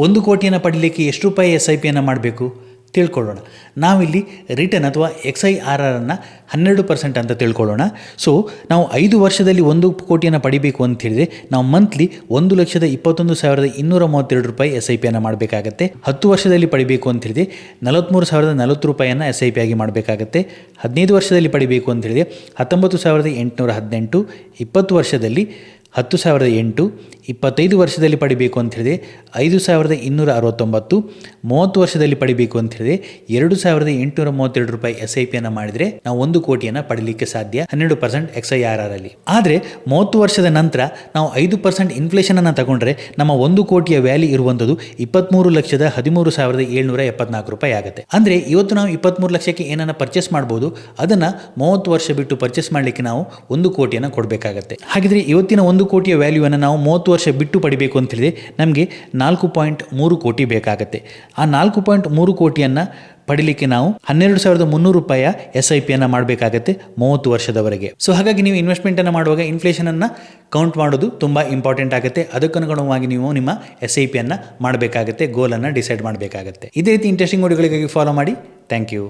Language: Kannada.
1 ಕೋಟಿಯನ್ನು ಪಡೀಲಿಕ್ಕೆ ಎಷ್ಟು ರೂಪಾಯಿ ಎಸ್ ಐ ಪಿಯನ್ನು ಮಾಡಬೇಕು ತಿಳ್ಕೊಳ್ಳೋಣ. ನಾವಿಲ್ಲಿ ರಿಟರ್ನ್ ಅಥವಾ XIRR ಅನ್ನು 12% ಅಂತ ತಿಳ್ಕೊಳ್ಳೋಣ. ಸೊ ನಾವು 5 ವರ್ಷದಲ್ಲಿ 1 ಕೋಟಿಯನ್ನು ಪಡಿಬೇಕು ಅಂತ ಹೇಳಿದರೆ ನಾವು ಮಂತ್ಲಿ 1,21,232 ರೂಪಾಯಿ ಎಸ್ ಐ ಪಿಯನ್ನು ಮಾಡಬೇಕಾಗತ್ತೆ. 10 ವರ್ಷದಲ್ಲಿ ಪಡಿಬೇಕು ಅಂತ ಹೇಳಿದರೆ 43,040 ರೂಪಾಯಿಯನ್ನು ಎಸ್ ಐ ಪಿ ಆಗಿ ಮಾಡಬೇಕಾಗತ್ತೆ. 15 ವರ್ಷದಲ್ಲಿ ಪಡಿಬೇಕು ಅಂತ ಹೇಳಿದರೆ 19,818, 20 ವರ್ಷದಲ್ಲಿ 10,008, 25 ವರ್ಷದಲ್ಲಿ ಪಡಿಬೇಕು ಅಂತ ಹೇಳಿದರೆ 5,269, 30 ವರ್ಷದಲ್ಲಿ ಪಡಿಬೇಕು ಅಂತ ಹೇಳಿದರೆ 2,832 ರೂಪಾಯಿ ಎಸ್ ಐ ಪಿಯನ್ನು ಮಾಡಿದರೆ ನಾವು 1 ಕೋಟಿಯನ್ನು ಪಡೀಲಿಕ್ಕೆ ಸಾಧ್ಯ 12% XIRR ಅಲ್ಲಿ. ಆದರೆ 30 ವರ್ಷದ ನಂತರ ನಾವು 5% ಇನ್ಫ್ಲೇಷನನ್ನು ತಗೊಂಡ್ರೆ ನಮ್ಮ 1 ಕೋಟಿಯ ವ್ಯಾಲ್ಯೂ ಇರುವಂಥದ್ದು 23,13,774 ರೂಪಾಯಿ ಆಗುತ್ತೆ. ಅಂದರೆ ಇವತ್ತು ನಾವು 23 ಲಕ್ಷಕ್ಕೆ ಏನನ್ನು ಪರ್ಚೇಸ್ ಮಾಡ್ಬೋದು, ಅದನ್ನು 30 ವರ್ಷ ಬಿಟ್ಟು ಪರ್ಚೇಸ್ ಮಾಡಲಿಕ್ಕೆ ನಾವು 1 ಕೋಟಿಯನ್ನು ಕೊಡಬೇಕಾಗತ್ತೆ. ಹಾಗಿದ್ರೆ ಇವತ್ತಿನ 1 ಕೋಟಿಯ ವ್ಯಾಲ್ಯೂವನ್ನು ನಾವು 30 ವರ್ಷ ಬಿಟ್ಟು ಪಡಿಬೇಕು ಅಂತ ಹೇಳಿದರೆ ನಮಗೆ 4.3 ಕೋಟಿ ಬೇಕಾಗುತ್ತೆ. ಆ 4.3 ಕೋಟಿಯನ್ನು ಪಡಿಲಿಕ್ಕೆ ನಾವು 12,300 ರೂಪಾಯಿಯ ಎಸ್ ಐ ಪಿಯನ್ನು ಮಾಡಬೇಕಾಗತ್ತೆ 30 ವರ್ಷದವರೆಗೆ. ಸೊ ಹಾಗಾಗಿ ನೀವು ಇನ್ವೆಸ್ಟ್ಮೆಂಟನ್ನು ಮಾಡುವಾಗ ಇನ್ಫ್ಲೇಷನನ್ನು ಕೌಂಟ್ ಮಾಡೋದು ತುಂಬ ಇಂಪಾರ್ಟೆಂಟ್ ಆಗುತ್ತೆ. ಅದಕ್ಕನುಗುಣವಾಗಿ ನೀವು ನಿಮ್ಮ ಎಸ್ ಐ ಪಿಯನ್ನು ಮಾಡಬೇಕಾಗತ್ತೆ, ಗೋಲನ್ನು ಡಿಸೈಡ್ ಮಾಡಬೇಕಾಗತ್ತೆ. ಇದೇ ರೀತಿ ಇಂಟ್ರೆಸ್ಟಿಂಗ್ ವಿಡಿಯೋಗಳಿಗಾಗಿ ಫಾಲೋ ಮಾಡಿ. Thank you.